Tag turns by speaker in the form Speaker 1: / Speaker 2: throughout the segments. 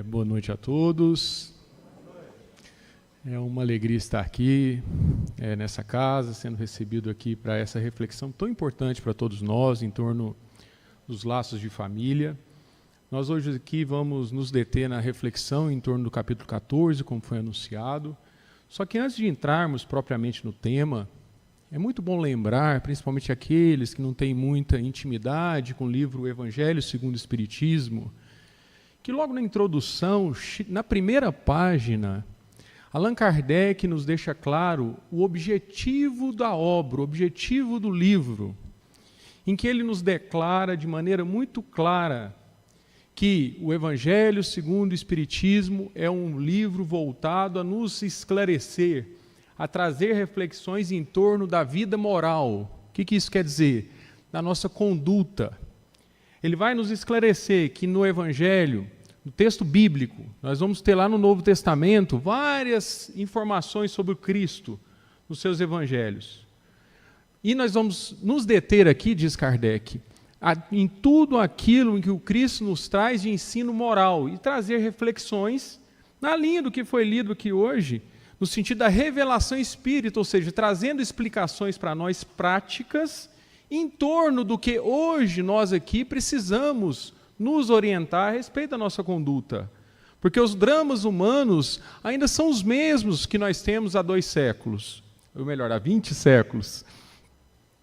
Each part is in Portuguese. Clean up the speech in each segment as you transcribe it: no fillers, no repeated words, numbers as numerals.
Speaker 1: Boa noite a todos. É uma alegria estar aqui, nessa casa, sendo recebido aqui para essa reflexão tão importante para todos nós, em torno dos laços de família. Nós hoje aqui vamos nos deter na reflexão em torno do capítulo 14, como foi anunciado. Só que antes de entrarmos propriamente no tema, é muito bom lembrar, principalmente aqueles que não têm muita intimidade com o livro Evangelho segundo o Espiritismo, que logo na introdução, na primeira página, Allan Kardec nos deixa claro o objetivo da obra, o objetivo do livro, em que ele nos declara de maneira muito clara que o Evangelho segundo o Espiritismo é um livro voltado a nos esclarecer, a trazer reflexões em torno da vida moral. O que isso quer dizer? Da nossa conduta. Ele vai nos esclarecer que no Evangelho, no texto bíblico, nós vamos ter lá no Novo Testamento várias informações sobre o Cristo nos seus evangelhos. E nós vamos nos deter aqui, diz Kardec, em tudo aquilo em que o Cristo nos traz de ensino moral e trazer reflexões na linha do que foi lido aqui hoje, no sentido da revelação espírita, ou seja, trazendo explicações para nós práticas em torno do que hoje nós aqui precisamos nos orientar a respeito da nossa conduta. Porque os dramas humanos ainda são os mesmos que nós temos há 2 séculos, ou melhor, há 20 séculos.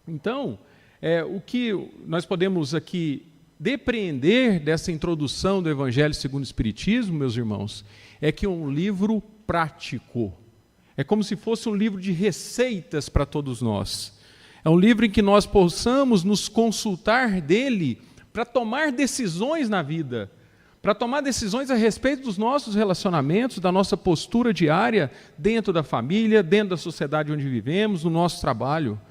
Speaker 1: Então, o que nós podemos aqui depreender dessa introdução do Evangelho segundo o Espiritismo, meus irmãos, é que é um livro prático. É como se fosse um livro de receitas para todos nós. É um livro em que nós possamos nos consultar dele para tomar decisões na vida, para tomar decisões a respeito dos nossos relacionamentos, da nossa postura diária dentro da família, dentro da sociedade onde vivemos, no nosso trabalho.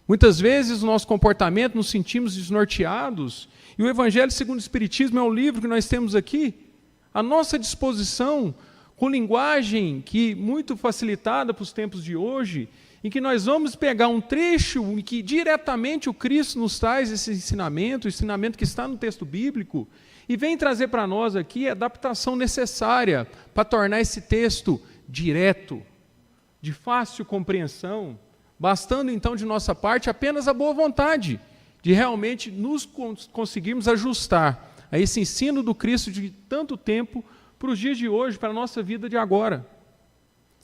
Speaker 1: Muitas vezes, no nosso comportamento, nos sentimos desnorteados, e o Evangelho segundo o Espiritismo é um livro que nós temos aqui à nossa disposição, com linguagem que muito facilitada para os tempos de hoje, em que nós vamos pegar um trecho em que diretamente o Cristo nos traz esse ensinamento, o ensinamento que está no texto bíblico, e vem trazer para nós aqui a adaptação necessária para tornar esse texto direto, de fácil compreensão, bastando então de nossa parte apenas a boa vontade de realmente nos conseguirmos ajustar a esse ensino do Cristo de tanto tempo para os dias de hoje, para a nossa vida de agora.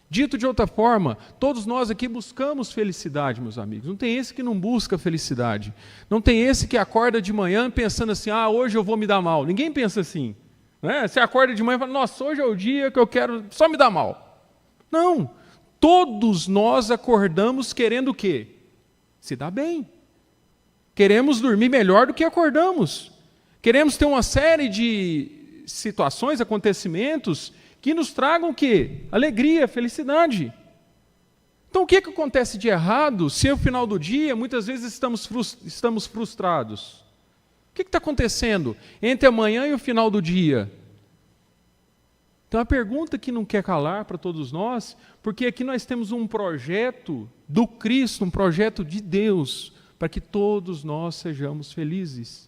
Speaker 1: Dito de outra forma, todos nós aqui buscamos felicidade, meus amigos. Não tem esse que não busca felicidade. Não tem esse que acorda de manhã pensando assim, hoje eu vou me dar mal. Ninguém pensa assim. Né? Você acorda de manhã e fala, nossa, hoje é o dia que eu quero só me dar mal. Não. Todos nós acordamos querendo o quê? Se dar bem. Queremos dormir melhor do que acordamos. Queremos ter uma série de situações, acontecimentos que nos tragam o quê? Alegria, felicidade. Então, o que acontece de errado se no final do dia, muitas vezes, estamos frustrados? O que está acontecendo entre a manhã e o final do dia? Então, a pergunta que não quer calar para todos nós, porque aqui nós temos um projeto do Cristo, um projeto de Deus, para que todos nós sejamos felizes.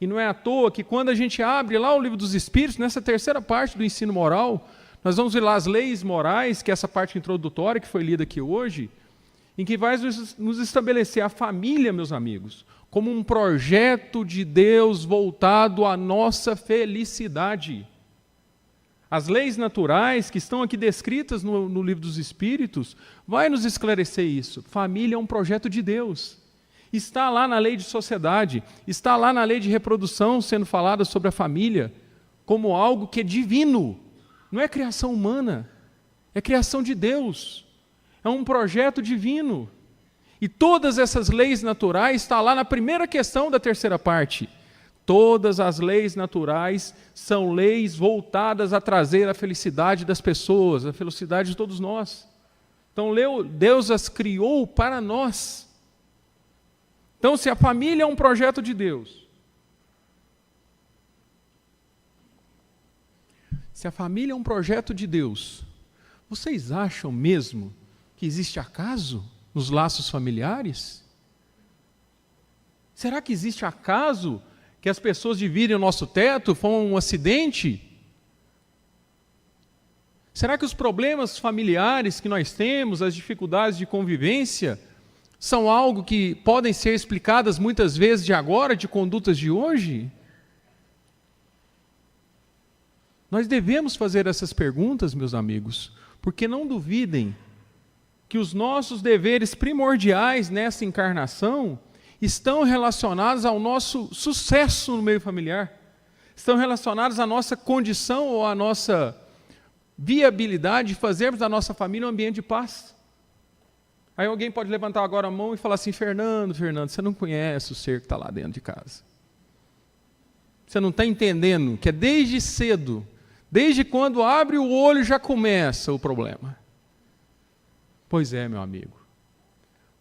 Speaker 1: E não é à toa que quando a gente abre lá o Livro dos Espíritos, nessa terceira parte do ensino moral, nós vamos ver lá as leis morais, que é essa parte introdutória que foi lida aqui hoje, em que vai nos estabelecer a família, meus amigos, como um projeto de Deus voltado à nossa felicidade. As leis naturais que estão aqui descritas no Livro dos Espíritos, vai nos esclarecer isso. Família é um projeto de Deus. Está lá na lei de sociedade, está lá na lei de reprodução sendo falada sobre a família como algo que é divino. Não é criação humana, é criação de Deus. É um projeto divino. E todas essas leis naturais estão lá na primeira questão da terceira parte. Todas as leis naturais são leis voltadas a trazer a felicidade das pessoas, a felicidade de todos nós. Então Deus as criou para nós. Então, se a família é um projeto de Deus, vocês acham mesmo que existe acaso nos laços familiares? Será que existe acaso que as pessoas dividem o nosso teto, foi um acidente? Será que os problemas familiares que nós temos, as dificuldades de convivência, são algo que podem ser explicadas muitas vezes de agora, de condutas de hoje? Nós devemos fazer essas perguntas, meus amigos, porque não duvidem que os nossos deveres primordiais nessa encarnação estão relacionados ao nosso sucesso no meio familiar, estão relacionados à nossa condição ou à nossa viabilidade de fazermos da nossa família um ambiente de paz. Aí alguém pode levantar agora a mão e falar assim: Fernando, você não conhece o ser que está lá dentro de casa. Você não está entendendo que é desde cedo, desde quando abre o olho já começa o problema. Pois é, meu amigo.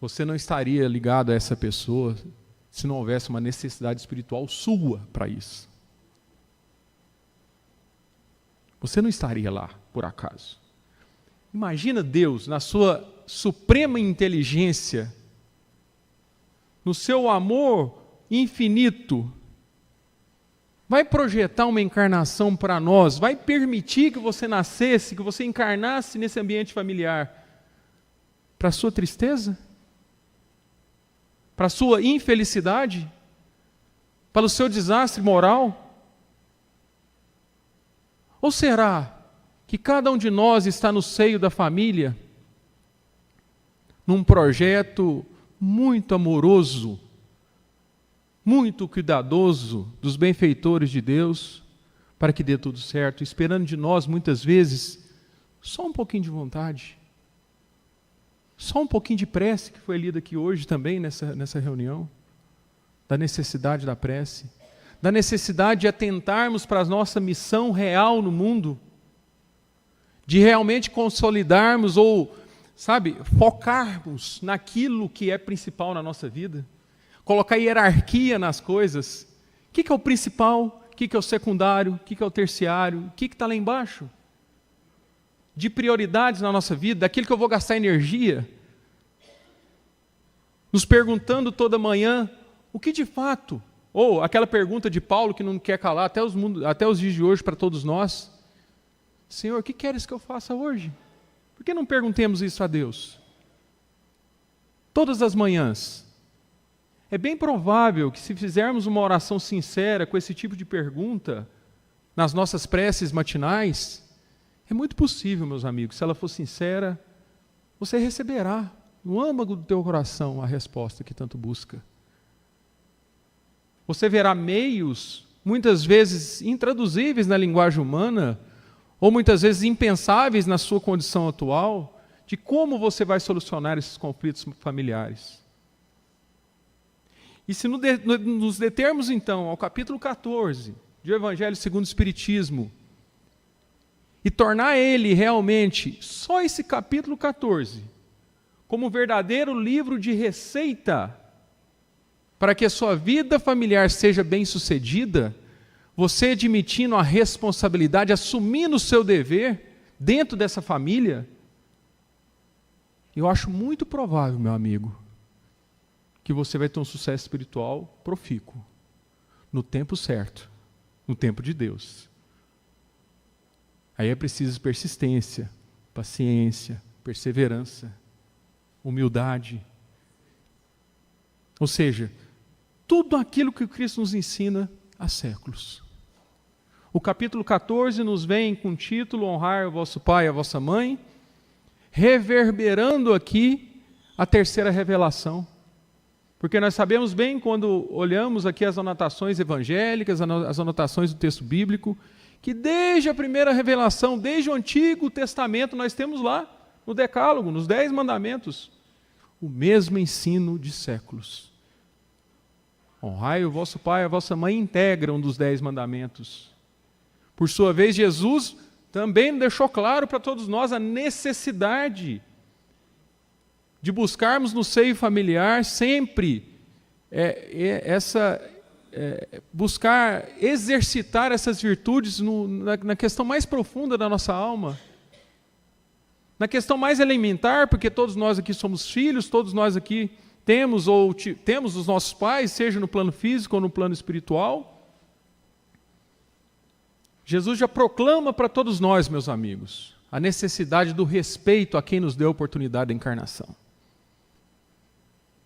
Speaker 1: Você não estaria ligado a essa pessoa se não houvesse uma necessidade espiritual sua para isso. Você não estaria lá, por acaso. Imagina Deus, na sua suprema inteligência, no seu amor infinito, vai projetar uma encarnação para nós, vai permitir que você nascesse, que você encarnasse nesse ambiente familiar, para a sua tristeza? Para a sua infelicidade? Para o seu desastre moral? Ou será que cada um de nós está no seio da família, num projeto muito amoroso, muito cuidadoso dos benfeitores de Deus, para que dê tudo certo, esperando de nós, muitas vezes, só um pouquinho de vontade, só um pouquinho de prece, que foi lida aqui hoje também, nessa reunião, da necessidade da prece, da necessidade de atentarmos para a nossa missão real no mundo, de realmente consolidarmos ou, focarmos naquilo que é principal na nossa vida, colocar hierarquia nas coisas. O que é o principal? O que é o secundário? O que é o terciário? O que está lá embaixo? De prioridades na nossa vida, daquilo que eu vou gastar energia, nos perguntando toda manhã, o que de fato, ou aquela pergunta de Paulo que não quer calar até os dias de hoje para todos nós: Senhor, o que queres que eu faça hoje? Por que não perguntemos isso a Deus? Todas as manhãs. É bem provável que, se fizermos uma oração sincera com esse tipo de pergunta, nas nossas preces matinais, é muito possível, meus amigos, se ela for sincera, você receberá no âmago do teu coração a resposta que tanto busca. Você verá meios, muitas vezes intraduzíveis na linguagem humana, ou muitas vezes impensáveis na sua condição atual, de como você vai solucionar esses conflitos familiares. E se nos determos então ao capítulo 14 do Evangelho segundo o Espiritismo, e tornar ele realmente, só esse capítulo 14, como um verdadeiro livro de receita, para que a sua vida familiar seja bem-sucedida, você admitindo a responsabilidade, assumindo o seu dever dentro dessa família, eu acho muito provável, meu amigo, que você vai ter um sucesso espiritual profícuo, no tempo certo, no tempo de Deus. Aí é preciso persistência, paciência, perseverança, humildade. Ou seja, tudo aquilo que o Cristo nos ensina há séculos. O capítulo 14 nos vem com o título: honrar o vosso pai e a vossa mãe, reverberando aqui a terceira revelação. Porque nós sabemos bem, quando olhamos aqui as anotações evangélicas, as anotações do texto bíblico, que desde a primeira revelação, desde o Antigo Testamento, nós temos lá, no Decálogo, nos 10 mandamentos, o mesmo ensino de séculos. Honrai o vosso pai e a vossa mãe integra um dos 10 mandamentos. Por sua vez, Jesus também deixou claro para todos nós a necessidade de buscarmos no seio familiar sempre buscar exercitar essas virtudes na questão mais profunda da nossa alma, na questão mais elementar, porque todos nós aqui somos filhos, todos nós aqui temos os nossos pais, seja no plano físico ou no plano espiritual. Jesus já proclama para todos nós, meus amigos, a necessidade do respeito a quem nos deu a oportunidade da encarnação.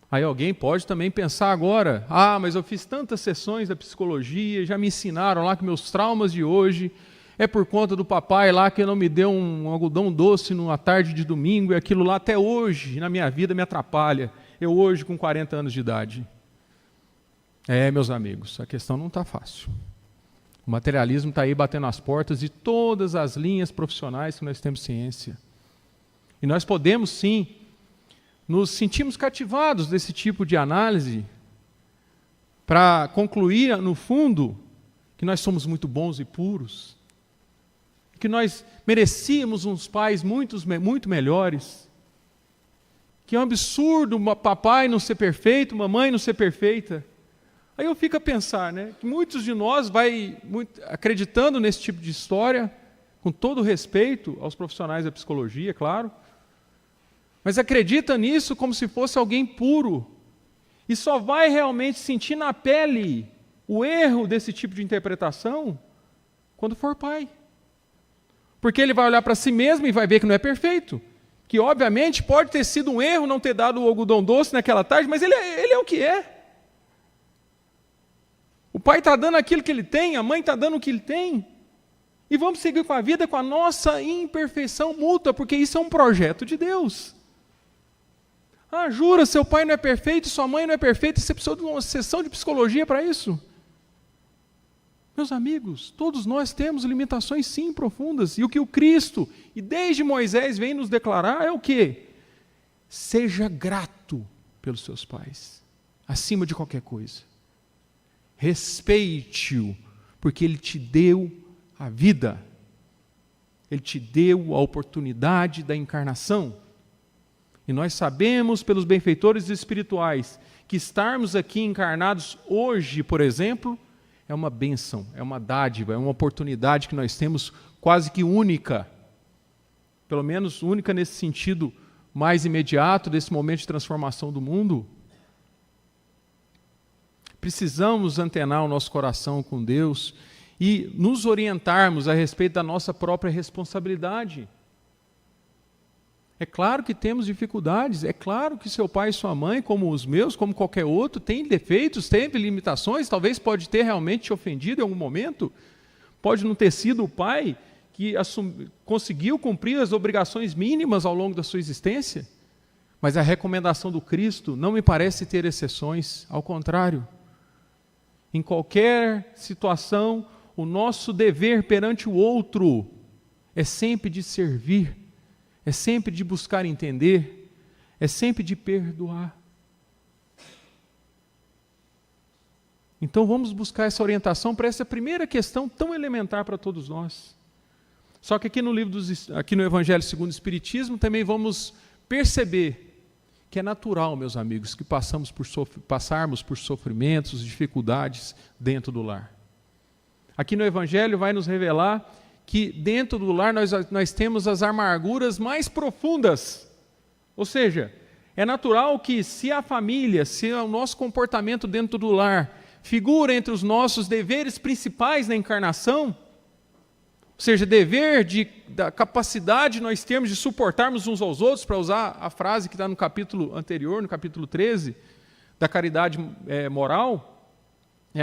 Speaker 1: Aí alguém pode também pensar agora, mas eu fiz tantas sessões da psicologia, já me ensinaram lá que meus traumas de hoje é por conta do papai lá que não me deu um algodão doce numa tarde de domingo, e aquilo lá até hoje na minha vida me atrapalha. Eu hoje com 40 anos de idade. Meus amigos, a questão não está fácil. O materialismo está aí batendo as portas de todas as linhas profissionais que nós temos ciência. E nós podemos sim, nos sentimos cativados desse tipo de análise para concluir, no fundo, que nós somos muito bons e puros, que nós merecíamos uns pais muito melhores, que é um absurdo papai não ser perfeito, mamãe não ser perfeita. Aí eu fico a pensar, que muitos de nós acreditando nesse tipo de história, com todo respeito aos profissionais da psicologia, claro, mas acredita nisso como se fosse alguém puro, e só vai realmente sentir na pele o erro desse tipo de interpretação quando for pai. Porque ele vai olhar para si mesmo e vai ver que não é perfeito, que obviamente pode ter sido um erro não ter dado o algodão doce naquela tarde, mas ele é o que é. O pai está dando aquilo que ele tem, a mãe está dando o que ele tem, e vamos seguir com a vida com a nossa imperfeição mútua, porque isso é um projeto de Deus. Jura, seu pai não é perfeito, sua mãe não é perfeita, você precisa de uma sessão de psicologia para isso? Meus amigos, todos nós temos limitações sim profundas, e o que o Cristo, e desde Moisés, vem nos declarar é o quê? Seja grato pelos seus pais, acima de qualquer coisa. Respeite-o, porque ele te deu a vida, ele te deu a oportunidade da encarnação. E nós sabemos pelos benfeitores espirituais que estarmos aqui encarnados hoje, por exemplo, é uma bênção, é uma dádiva, é uma oportunidade que nós temos quase que única, pelo menos única nesse sentido mais imediato desse momento de transformação do mundo. Precisamos antenar o nosso coração com Deus e nos orientarmos a respeito da nossa própria responsabilidade. É claro que temos dificuldades, é claro que seu pai e sua mãe, como os meus, como qualquer outro, tem defeitos, tem limitações, talvez pode ter realmente te ofendido em algum momento, pode não ter sido o pai que conseguiu cumprir as obrigações mínimas ao longo da sua existência, mas a recomendação do Cristo não me parece ter exceções, ao contrário. Em qualquer situação, o nosso dever perante o outro é sempre de servir, é sempre de buscar entender, é sempre de perdoar. Então vamos buscar essa orientação para essa primeira questão tão elementar para todos nós. Só que aqui no Evangelho segundo o Espiritismo também vamos perceber que é natural, meus amigos, que passarmos por sofrimentos, dificuldades dentro do lar. Aqui no Evangelho vai nos revelar que dentro do lar nós temos as amarguras mais profundas. Ou seja, é natural que se a família, se o nosso comportamento dentro do lar figura entre os nossos deveres principais na encarnação, ou seja, da capacidade nós temos de suportarmos uns aos outros, para usar a frase que está no capítulo anterior, no capítulo 13, da caridade moral.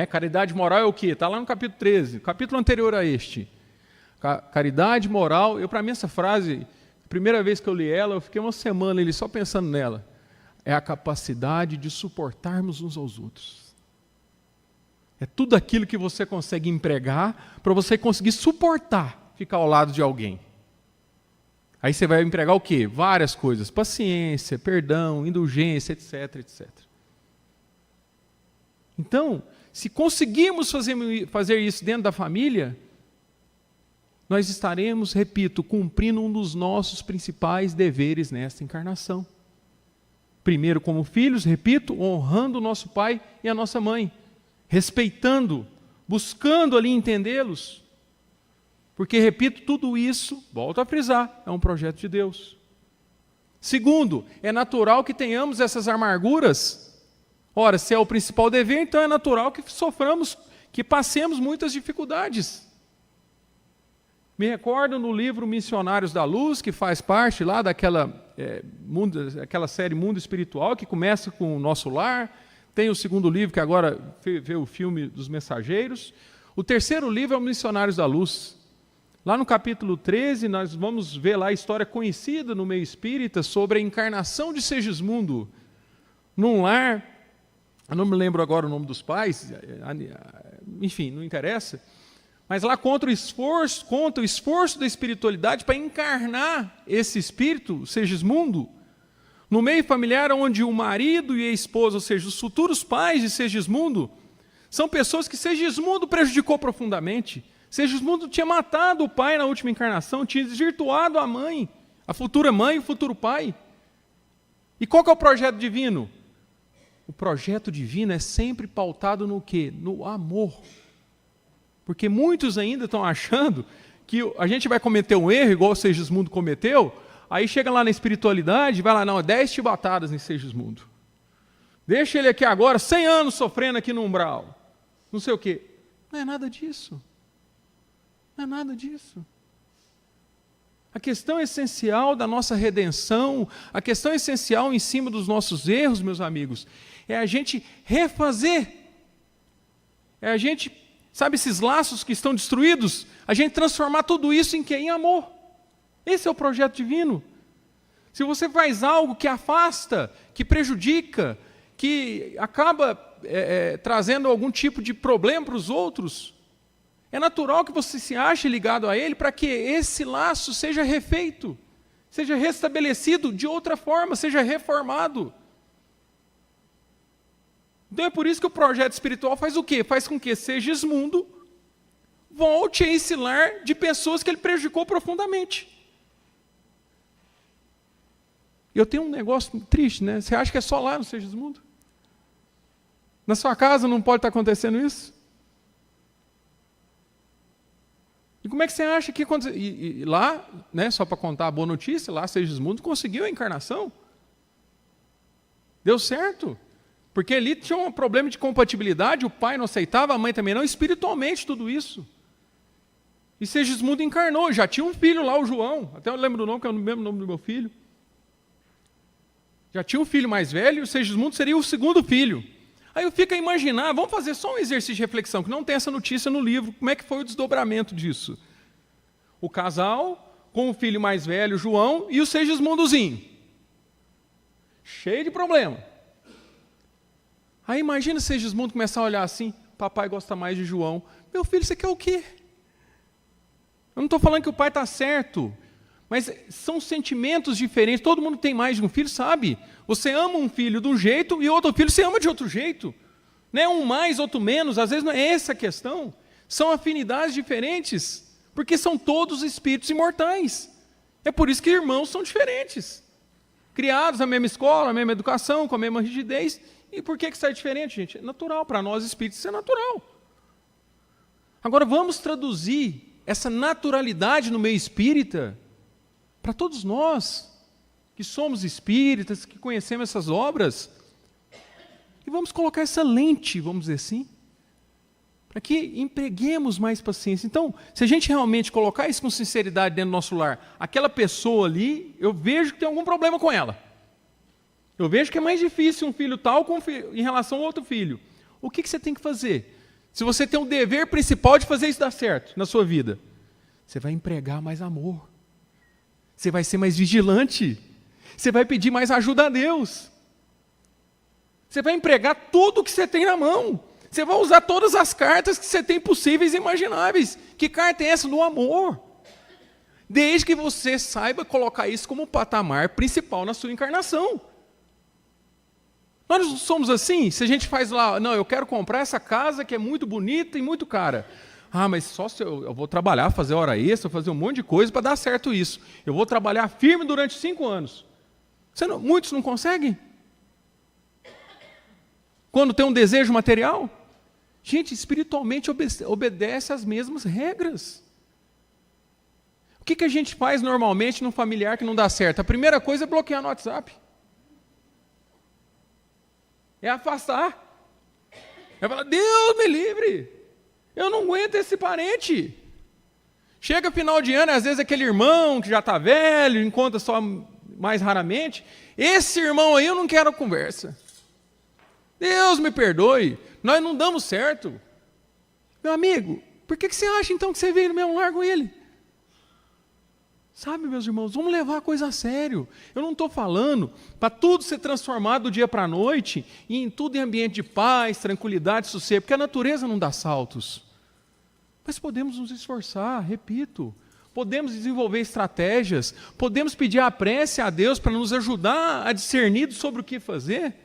Speaker 1: Caridade moral é o quê? Está lá no capítulo 13, capítulo anterior a este. Caridade moral, para mim essa frase, a primeira vez que eu li ela, eu fiquei uma semana ali só pensando nela. É a capacidade de suportarmos uns aos outros. É tudo aquilo que você consegue empregar para você conseguir suportar ficar ao lado de alguém. Aí você vai empregar o quê? Várias coisas, paciência, perdão, indulgência, etc, etc. Então, se conseguirmos fazer isso dentro da família, nós estaremos, repito, cumprindo um dos nossos principais deveres nesta encarnação. Primeiro, como filhos, repito, honrando o nosso pai e a nossa mãe, respeitando, buscando ali entendê-los. Porque, repito, tudo isso, volto a frisar, é um projeto de Deus. Segundo, é natural que tenhamos essas amarguras. Ora, se é o principal dever, então é natural que soframos, que passemos muitas dificuldades. Me recordo no livro Missionários da Luz, que faz parte lá daquela aquela série Mundo Espiritual, que começa com o Nosso Lar. Tem o segundo livro, que agora vê o filme dos Mensageiros. O terceiro livro é o Missionários da Luz. Lá no capítulo 13, nós vamos ver lá a história conhecida no meio espírita sobre a encarnação de Segismundo num lar. Eu não me lembro agora o nome dos pais, enfim, não interessa. Mas lá conta o esforço da espiritualidade para encarnar esse espírito, Segismundo, no meio familiar onde o marido e a esposa, ou seja, os futuros pais de Segismundo, são pessoas que Segismundo prejudicou profundamente. Segismundo tinha matado o pai na última encarnação, tinha desvirtuado a mãe, a futura mãe e o futuro pai. E qual que é o projeto divino? O projeto divino é sempre pautado no quê? No amor. Porque muitos ainda estão achando que a gente vai cometer um erro, igual o Segismundo cometeu, aí chega lá na espiritualidade e vai lá, não, 10 chibatadas em Segismundo. Deixa ele aqui agora, 100 anos sofrendo aqui no umbral. Não sei o quê. Não é nada disso. Não é nada disso. A questão essencial da nossa redenção, a questão essencial em cima dos nossos erros, meus amigos, é a gente refazer. É a gente, sabe esses laços que estão destruídos? A gente transformar tudo isso em quê? Em amor. Esse é o projeto divino. Se você faz algo que afasta, que prejudica, que acaba trazendo algum tipo de problema para os outros, é natural que você se ache ligado a ele para que esse laço seja refeito, seja restabelecido de outra forma, seja reformado. Então é por isso que o projeto espiritual faz o quê? Faz com que Segismundo volte a esse lar de pessoas que ele prejudicou profundamente. Eu tenho um negócio triste, né? Você acha que é só lá no Segismundo? Na sua casa não pode estar acontecendo isso? E como é que você acha que quando... E lá, né, só para contar a boa notícia, lá Segismundo conseguiu a encarnação. Deu certo. Porque ali tinha um problema de compatibilidade, o pai não aceitava, a mãe também não, espiritualmente tudo isso. E Segismundo encarnou, já tinha um filho lá, o João, até eu lembro do nome, que é o mesmo nome do meu filho. Já tinha um filho mais velho, e o Segismundo seria o segundo filho. Aí eu fico a imaginar, vamos fazer só um exercício de reflexão, que não tem essa notícia no livro, como é que foi o desdobramento disso? O casal, com o filho mais velho, João, e o Segismundozinho. Cheio de problema. Aí imagina Segismundo começar a olhar assim, papai gosta mais de João. Meu filho, você quer o quê? Eu não estou falando que o pai está certo, mas são sentimentos diferentes, todo mundo tem mais de um filho, sabe? Você ama um filho de um jeito e outro filho você ama de outro jeito. Não é um mais, outro menos, às vezes não é essa a questão. São afinidades diferentes, porque são todos espíritos imortais. É por isso que irmãos são diferentes. Criados na mesma escola, na mesma educação, com a mesma rigidez. E por que isso é diferente, gente? É natural, para nós espíritos isso é natural. Agora vamos traduzir essa naturalidade no meio espírita para todos nós, que somos espíritas, que conhecemos essas obras, e vamos colocar essa lente, vamos dizer assim, para que empreguemos mais paciência. Então, se a gente realmente colocar isso com sinceridade dentro do nosso lar, aquela pessoa ali, eu vejo que tem algum problema com ela. Eu vejo que é mais difícil um filho tal em relação ao outro filho. O que você tem que fazer? Se você tem um dever principal de fazer isso dar certo na sua vida, você vai empregar mais amor. Você vai ser mais vigilante. Você vai pedir mais ajuda a Deus. Você vai empregar tudo que você tem na mão. Você vai usar todas as cartas que você tem possíveis e imagináveis. Que carta é essa? No amor. Desde que você saiba colocar isso como patamar principal na sua encarnação. Nós não somos assim? Se a gente faz lá, não, eu quero comprar essa casa que é muito bonita e muito cara. Ah, mas só se eu vou trabalhar, fazer hora extra, fazer um monte de coisa para dar certo isso. Eu vou trabalhar firme durante 5 anos. Muitos não conseguem? Quando tem um desejo material? Gente, espiritualmente obedece às mesmas regras. O que a gente faz normalmente num familiar que não dá certo? A primeira coisa é bloquear no WhatsApp. É afastar. É falar, Deus me livre, eu não aguento esse parente. Chega final de ano, às vezes aquele irmão que já está velho, encontra só mais raramente, esse irmão aí eu não quero conversa. Deus me perdoe, nós não damos certo. Meu amigo, por que você acha então que você veio no mesmo lar com ele? Sabe, meus irmãos, vamos levar a coisa a sério. Eu não estou falando para tudo ser transformado do dia para a noite, e em tudo em ambiente de paz, tranquilidade, sossego, porque a natureza não dá saltos. Mas podemos nos esforçar, repito, podemos desenvolver estratégias, podemos pedir a prece a Deus para nos ajudar a discernir sobre o que fazer.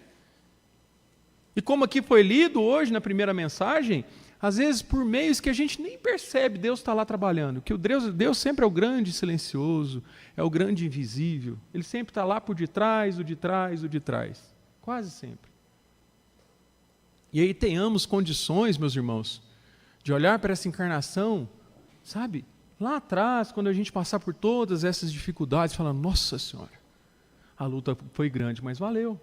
Speaker 1: E como aqui foi lido hoje na primeira mensagem, às vezes por meios que a gente nem percebe, Deus está lá trabalhando. Que Deus sempre é o grande silencioso, é o grande invisível. Ele sempre está lá por detrás, o de trás, o de trás. Quase sempre. E aí tenhamos condições, meus irmãos, de olhar para essa encarnação, sabe, lá atrás, quando a gente passar por todas essas dificuldades, falando, nossa Senhora, a luta foi grande, mas valeu.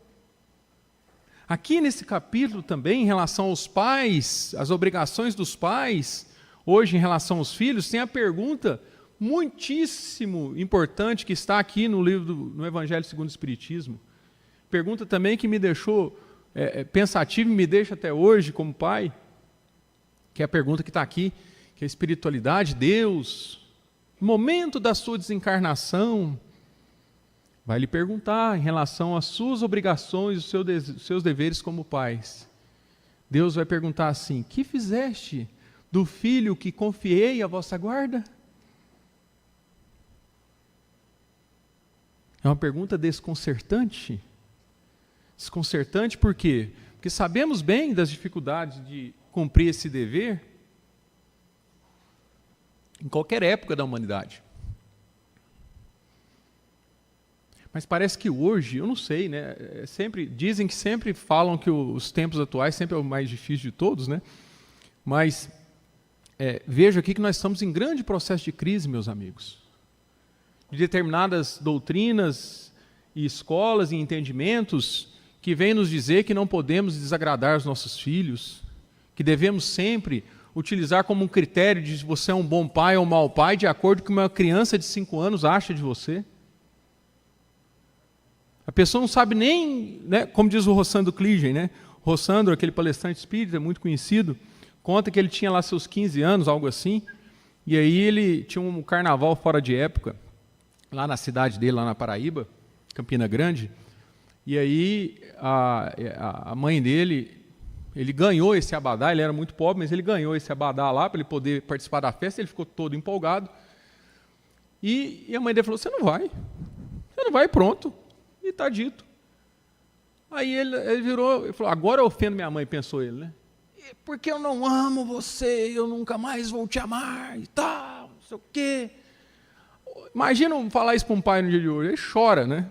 Speaker 1: Aqui nesse capítulo também, em relação aos pais, as obrigações dos pais, hoje em relação aos filhos, tem a pergunta muitíssimo importante que está aqui no livro, no Evangelho segundo o Espiritismo. Pergunta também que me deixou pensativo e me deixa até hoje como pai, que é a pergunta que está aqui, que é a espiritualidade, Deus, no momento da sua desencarnação, vai lhe perguntar em relação às suas obrigações, os seus deveres como pais. Deus vai perguntar assim, que fizeste do filho que confiei à vossa guarda? É uma pergunta desconcertante. Desconcertante por quê? Porque sabemos bem das dificuldades de cumprir esse dever em qualquer época da humanidade. Mas parece que hoje, eu não sei, né? Dizem que sempre falam que os tempos atuais sempre é o mais difícil de todos, né? Mas vejo aqui que nós estamos em grande processo de crise, meus amigos. De determinadas doutrinas e escolas e entendimentos que vêm nos dizer que não podemos desagradar os nossos filhos, que devemos sempre utilizar como um critério de se você é um bom pai ou um mau pai, de acordo com o que uma criança de 5 anos acha de você. A pessoa não sabe nem, né, como diz o Rossandro Kligen, né? Rossandro, aquele palestrante espírita muito conhecido, conta que ele tinha lá seus 15 anos, algo assim, e aí ele tinha um carnaval fora de época, lá na cidade dele, lá na Paraíba, Campina Grande, e aí a mãe dele, ele ganhou esse abadá, ele era muito pobre, mas ele ganhou esse abadá lá para ele poder participar da festa, ele ficou todo empolgado, e a mãe dele falou, você não vai, pronto. E está dito. Aí ele virou e falou, agora eu ofendo minha mãe, pensou ele, né? Porque eu não amo você, eu nunca mais vou te amar e tal, não sei o quê. Imagina falar isso para um pai no dia de hoje, ele chora, né?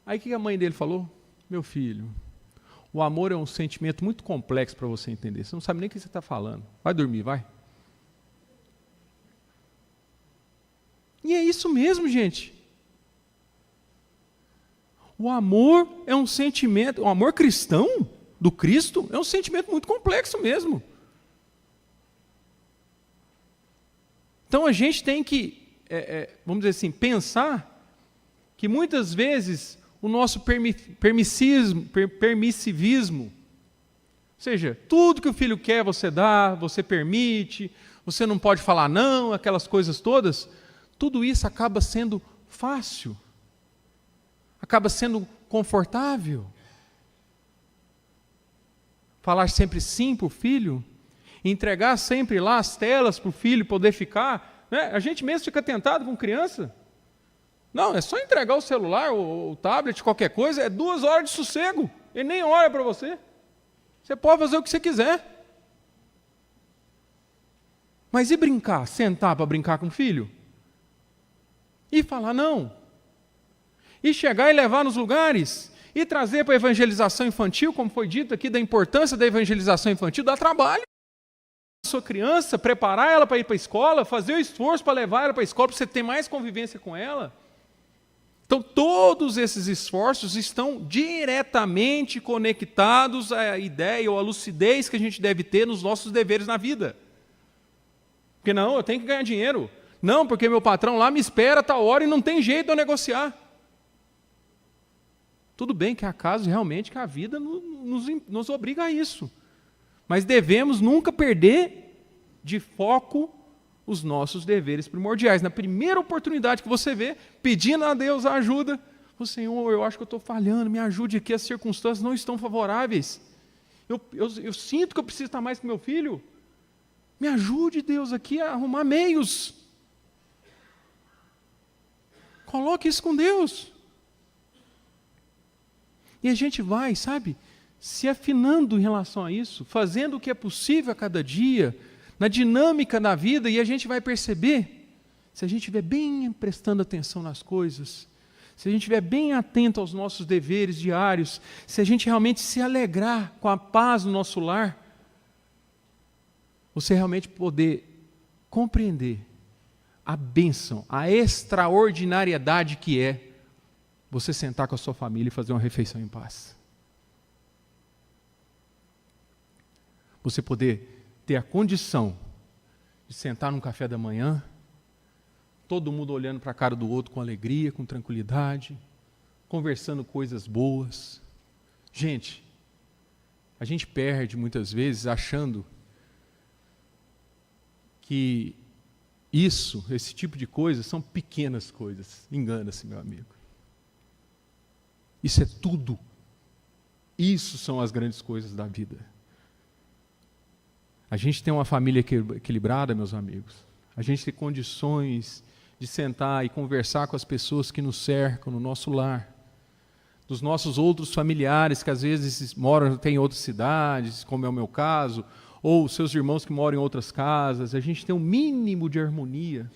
Speaker 1: Aí o que a mãe dele falou? Meu filho, o amor é um sentimento muito complexo para você entender, você não sabe nem o que você está falando. Vai dormir, vai. E é isso mesmo, gente. O amor é um sentimento, o amor cristão do Cristo é um sentimento muito complexo mesmo. Então a gente tem que, vamos dizer assim, pensar que muitas vezes o nosso permissivismo, ou seja, tudo que o filho quer você dá, você permite, você não pode falar não, aquelas coisas todas, tudo isso acaba sendo fácil. Acaba sendo confortável. Falar sempre sim para o filho, entregar sempre lá as telas para o filho poder ficar. Né? A gente mesmo fica tentado com criança. Não, é só entregar o celular, o tablet, qualquer coisa, é 2 horas de sossego. Ele nem olha para você. Você pode fazer o que você quiser. Mas e brincar? Sentar para brincar com o filho? E falar não? E chegar e levar nos lugares, e trazer para a evangelização infantil, como foi dito aqui, da importância da evangelização infantil, dá trabalho. sua criança, preparar ela para ir para a escola, fazer o esforço para levar ela para a escola, para você ter mais convivência com ela. Então, todos esses esforços estão diretamente conectados à ideia ou à lucidez que a gente deve ter nos nossos deveres na vida. Porque não, eu tenho que ganhar dinheiro. Não, porque meu patrão lá me espera a tal hora e não tem jeito de eu negociar. Tudo bem que há casos realmente que a vida nos obriga a isso. Mas devemos nunca perder de foco os nossos deveres primordiais. Na primeira oportunidade que você vê, pedindo a Deus a ajuda, o Senhor, eu acho que eu estou falhando, me ajude aqui, as circunstâncias não estão favoráveis. Eu sinto que eu preciso estar mais com meu filho. Me ajude, Deus, aqui a arrumar meios. Coloque isso com Deus. E a gente vai, sabe, se afinando em relação a isso, fazendo o que é possível a cada dia, na dinâmica da vida, e a gente vai perceber, se a gente estiver bem prestando atenção nas coisas, se a gente estiver bem atento aos nossos deveres diários, se a gente realmente se alegrar com a paz no nosso lar, você realmente poder compreender a bênção, a extraordinariedade que é você sentar com a sua família e fazer uma refeição em paz. Você poder ter a condição de sentar num café da manhã, todo mundo olhando para a cara do outro com alegria, com tranquilidade, conversando coisas boas. Gente, a gente perde muitas vezes achando que esse tipo de coisa são pequenas coisas. Engana-se, meu amigo. Isso é tudo. Isso são as grandes coisas da vida. A gente tem uma família equilibrada, meus amigos. A gente tem condições de sentar e conversar com as pessoas que nos cercam no nosso lar. Dos nossos outros familiares que às vezes moram em outras cidades, como é o meu caso, ou seus irmãos que moram em outras casas. A gente tem um mínimo de harmonia.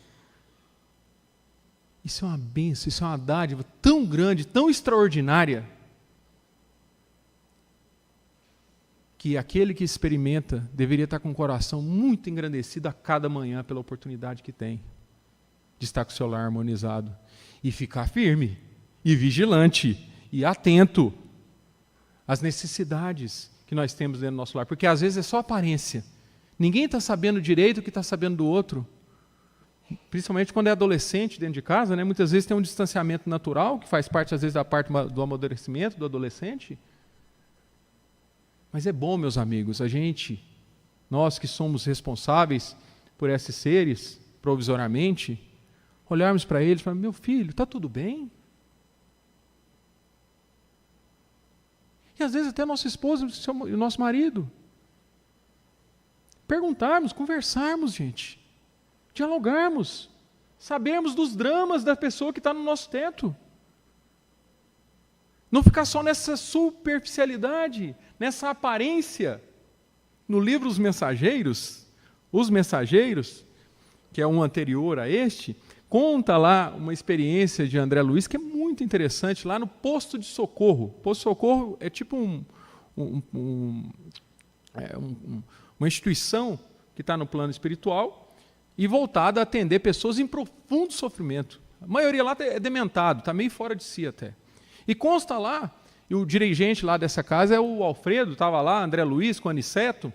Speaker 1: Isso é uma bênção, isso é uma dádiva tão grande, tão extraordinária, que aquele que experimenta deveria estar com o coração muito engrandecido a cada manhã pela oportunidade que tem de estar com o seu lar harmonizado e ficar firme, e vigilante, e atento às necessidades que nós temos dentro do nosso lar, porque às vezes é só aparência, ninguém está sabendo direito o que está sabendo do outro, principalmente quando é adolescente dentro de casa, né? Muitas vezes tem um distanciamento natural, que faz parte às vezes da parte do amadurecimento do adolescente. Mas é bom, meus amigos, nós que somos responsáveis por esses seres, provisoriamente, olharmos para eles e falar, meu filho, está tudo bem? E às vezes até nossa esposa e o nosso marido. Perguntarmos, conversarmos, gente. Dialogarmos. Sabermos dos dramas da pessoa que está no nosso teto. Não ficar só nessa superficialidade, nessa aparência. No livro Os Mensageiros, que é um anterior a este, conta lá uma experiência de André Luiz que é muito interessante, lá no posto de socorro. Posto de socorro é tipo uma instituição que está no plano espiritual e voltada a atender pessoas em profundo sofrimento. A maioria lá é dementado, está meio fora de si até. E consta lá, e o dirigente lá dessa casa é o Alfredo, estava lá, André Luiz, com Aniceto,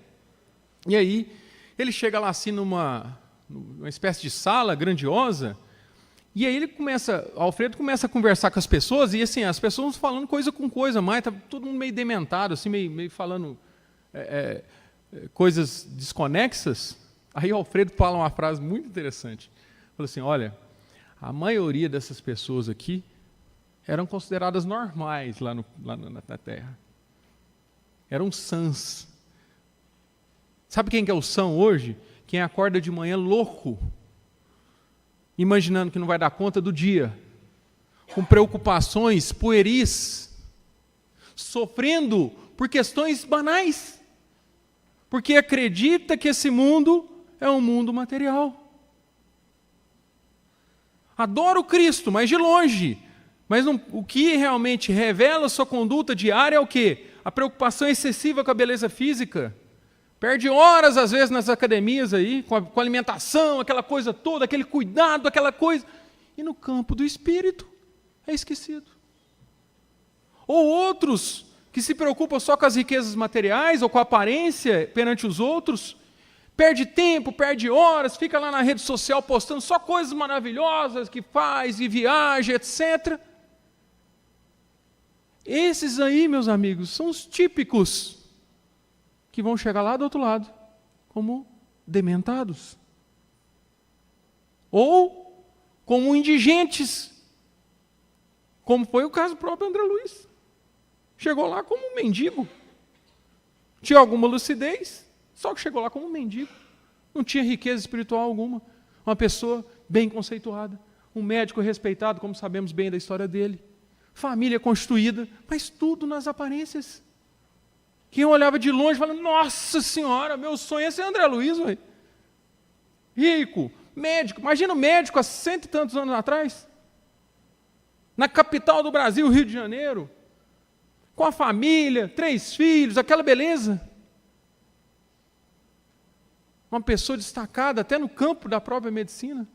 Speaker 1: e aí ele chega lá assim numa espécie de sala grandiosa, e aí o Alfredo começa a conversar com as pessoas, e assim, as pessoas vão falando coisa com coisa, mas está todo mundo meio dementado, assim, meio falando coisas desconexas. Aí o Alfredo fala uma frase muito interessante, fala assim, olha, a maioria dessas pessoas aqui eram consideradas normais lá na Terra. Eram sãs. Sabe quem que é o são hoje? Quem acorda de manhã louco, imaginando que não vai dar conta do dia, com preocupações pueris, sofrendo por questões banais, porque acredita que esse mundo é um mundo material. Adora o Cristo, mas de longe. Mas o que realmente revela a sua conduta diária é o quê? A preocupação excessiva com a beleza física, Perde horas, às vezes, nas academias aí, com a alimentação, aquela coisa toda, aquele cuidado, aquela coisa. E no campo do espírito, é esquecido. Ou outros que se preocupam só com as riquezas materiais ou com a aparência perante os outros, perde tempo, perde horas, fica lá na rede social postando só coisas maravilhosas que faz e viaja, etc. Esses aí, meus amigos, são os típicos que vão chegar lá do outro lado, como dementados. Ou como indigentes, como foi o caso do próprio André Luiz. Chegou lá como um mendigo. Tinha alguma lucidez, só que chegou lá como um mendigo. Não tinha riqueza espiritual alguma. Uma pessoa bem conceituada. Um médico respeitado, como sabemos bem da história dele. Família constituída, mas tudo nas aparências. Quem olhava de longe falava, nossa senhora, meu sonho é ser André Luiz, ué. Rico, médico. Imagina o médico há 100 e tantos anos atrás. Na capital do Brasil, Rio de Janeiro. Com a família, 3 filhos, aquela beleza. Uma pessoa destacada até no campo da própria medicina.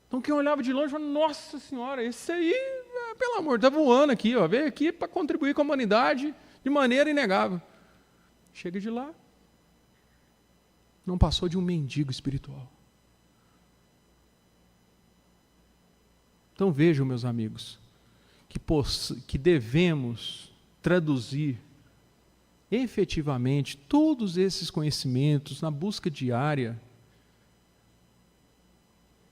Speaker 1: Então quem olhava de longe falava, nossa senhora, esse aí, pelo amor, está voando aqui, ó, veio aqui para contribuir com a humanidade de maneira inegável. Chega de lá, não passou de um mendigo espiritual. Então vejam, meus amigos, que devemos traduzir efetivamente todos esses conhecimentos na busca diária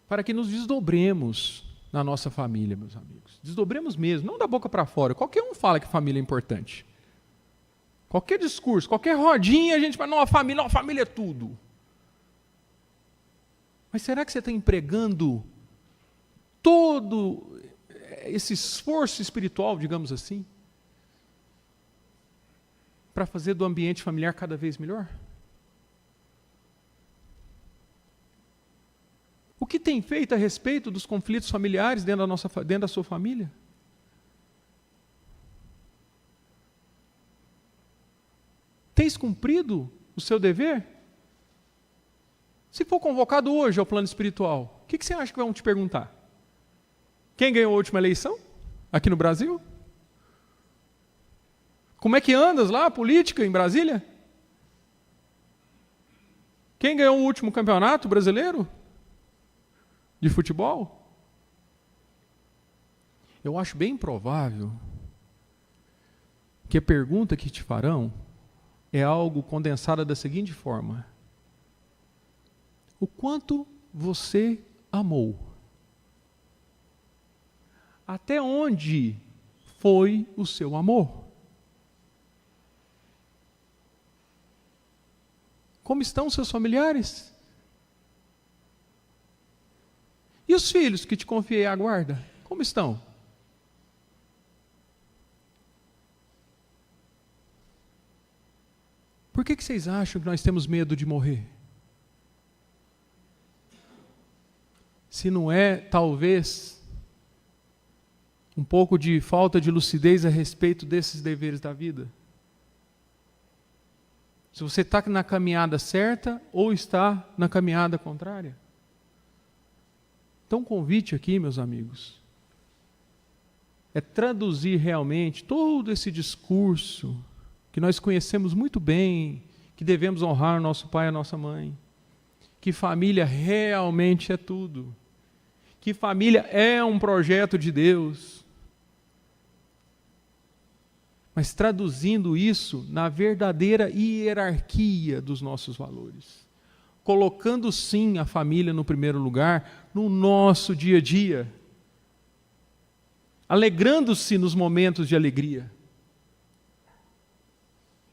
Speaker 1: para que nos desdobremos na nossa família, meus amigos. Desdobremos mesmo, não da boca para fora. Qualquer um fala que família é importante. Qualquer discurso, qualquer rodinha, a gente fala, não, a família é tudo. Mas será que você está empregando todo esse esforço espiritual, digamos assim, para fazer do ambiente familiar cada vez melhor? O que tem feito a respeito dos conflitos familiares dentro da sua família? Tens cumprido o seu dever? Se for convocado hoje ao plano espiritual, o que você acha que vão te perguntar? Quem ganhou a última eleição? Aqui no Brasil? Como é que andas lá, a política em Brasília? Quem ganhou o último campeonato brasileiro de futebol? Eu acho bem provável que a pergunta que te farão é algo condensada da seguinte forma: o quanto você amou? Até onde foi o seu amor? Como estão os seus familiares? E os filhos que te confiei à guarda? Como estão? Por que vocês acham que nós temos medo de morrer? Se não é, talvez, um pouco de falta de lucidez a respeito desses deveres da vida? Se você está na caminhada certa ou está na caminhada contrária? Então, o convite aqui, meus amigos, é traduzir realmente todo esse discurso que nós conhecemos muito bem, que devemos honrar o nosso pai e a nossa mãe, que família realmente é tudo, que família é um projeto de Deus, mas traduzindo isso na verdadeira hierarquia dos nossos valores, colocando sim a família no primeiro lugar, no nosso dia a dia, alegrando-se nos momentos de alegria,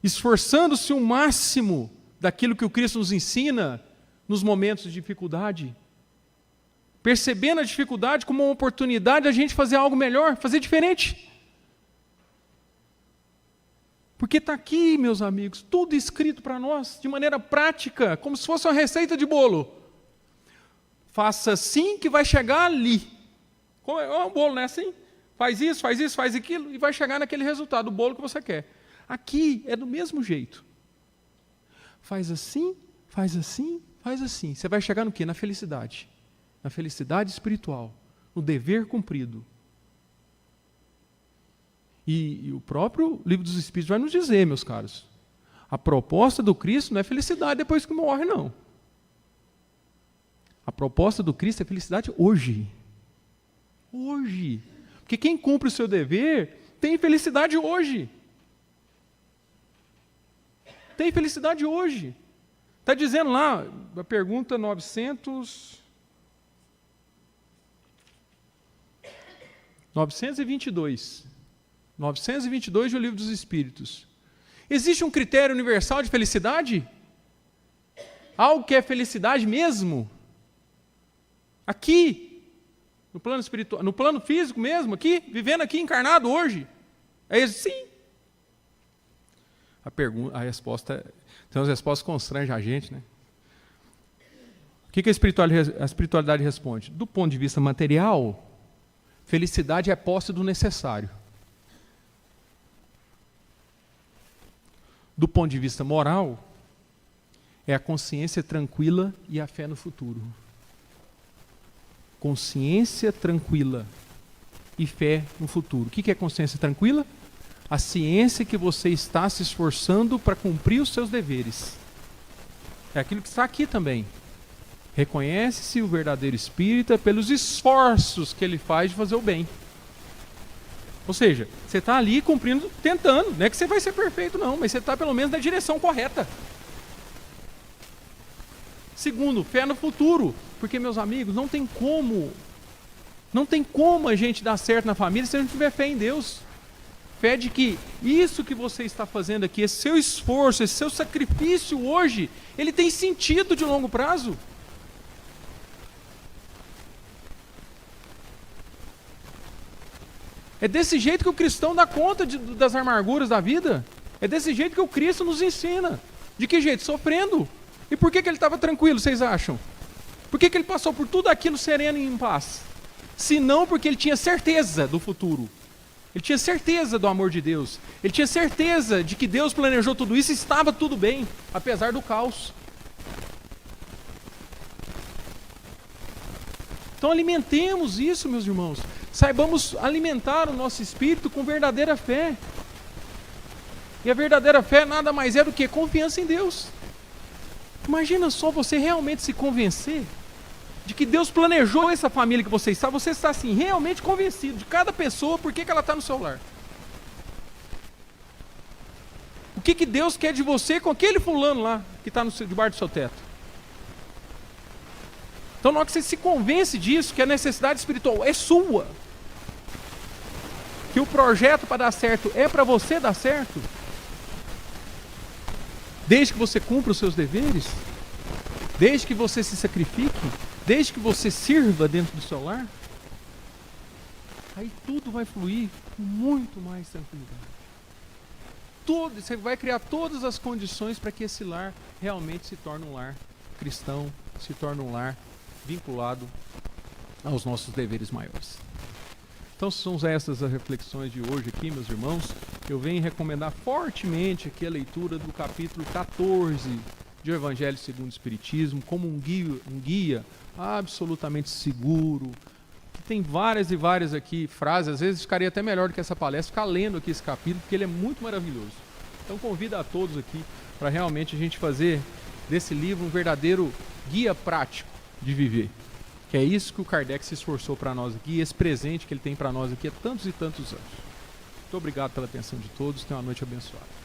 Speaker 1: esforçando-se o máximo daquilo que o Cristo nos ensina nos momentos de dificuldade, percebendo a dificuldade como uma oportunidade de a gente fazer algo melhor, fazer diferente. Porque está aqui, meus amigos, tudo escrito para nós, de maneira prática, como se fosse uma receita de bolo. Faça assim que vai chegar ali. É um bolo, não é assim? Faz isso, faz aquilo, e vai chegar naquele resultado, o bolo que você quer. Aqui é do mesmo jeito. faz assim, faz assim, faz assim. Você vai chegar no quê? Na felicidade. Na felicidade espiritual, no dever cumprido. E o próprio Livro dos Espíritos vai nos dizer, meus caros, a proposta do Cristo não é felicidade depois que morre, não. A proposta do Cristo é felicidade hoje. Hoje. Porque quem cumpre o seu dever tem felicidade hoje. Tem felicidade hoje. Está dizendo lá, a pergunta 922 do Livro dos Espíritos. Existe um critério universal de felicidade? Algo que é felicidade mesmo? Aqui, no plano espiritual, no plano físico mesmo, aqui, vivendo aqui, encarnado hoje? É isso? Sim. A resposta, então as respostas constrangem a gente, né? O que a espiritualidade responde? Do ponto de vista material, felicidade é posse do necessário. Do ponto de vista moral, é a consciência tranquila e a fé no futuro. Consciência tranquila e fé no futuro. O que é consciência tranquila? A ciência que você está se esforçando para cumprir os seus deveres. É aquilo que está aqui também. Reconhece-se o verdadeiro espírita pelos esforços que ele faz de fazer o bem. Ou seja, você está ali cumprindo, tentando. Não é que você vai ser perfeito, não, mas você está pelo menos na direção correta. Segundo, fé no futuro. Porque, meus amigos, não tem como a gente dar certo na família se a gente tiver fé em Deus. Fé de que isso que você está fazendo aqui, esse seu esforço, esse seu sacrifício hoje, ele tem sentido de longo prazo. É desse jeito que o cristão dá conta das amarguras da vida. É desse jeito que o Cristo nos ensina. De que jeito? Sofrendo. E por que ele estava tranquilo, vocês acham? Por que ele passou por tudo aquilo sereno e em paz? Se não porque ele tinha certeza do futuro. Ele tinha certeza do amor de Deus. Ele tinha certeza de que Deus planejou tudo isso e estava tudo bem, apesar do caos. Então alimentemos isso, meus irmãos. Saibamos alimentar o nosso espírito com verdadeira fé. E a verdadeira fé nada mais é do que confiança em Deus. Imagina só você realmente se convencer de que Deus planejou essa família que você está assim, realmente convencido de cada pessoa, por que ela está no seu lar. O que Deus quer de você com aquele fulano lá, que está debaixo do seu teto. Então na hora que você se convence disso, que a necessidade espiritual é sua, que o projeto para dar certo é para você dar certo, desde que você cumpra os seus deveres, desde que você se sacrifique, desde que você sirva dentro do seu lar, aí tudo vai fluir com muito mais tranquilidade. Você vai criar todas as condições para que esse lar realmente se torne um lar cristão, se torne um lar vinculado aos nossos deveres maiores. Então são essas as reflexões de hoje aqui, meus irmãos. Eu venho recomendar fortemente aqui a leitura do capítulo 14 de O Evangelho segundo o Espiritismo, como um guia absolutamente seguro, que tem várias e várias aqui frases. Às vezes ficaria até melhor do que essa palestra, ficar lendo aqui esse capítulo, porque ele é muito maravilhoso. Então convido a todos aqui para realmente a gente fazer desse livro um verdadeiro guia prático de viver. Que é isso que o Kardec se esforçou para nós aqui, esse presente que ele tem para nós aqui há tantos e tantos anos. Muito obrigado pela atenção de todos, tenham uma noite abençoada.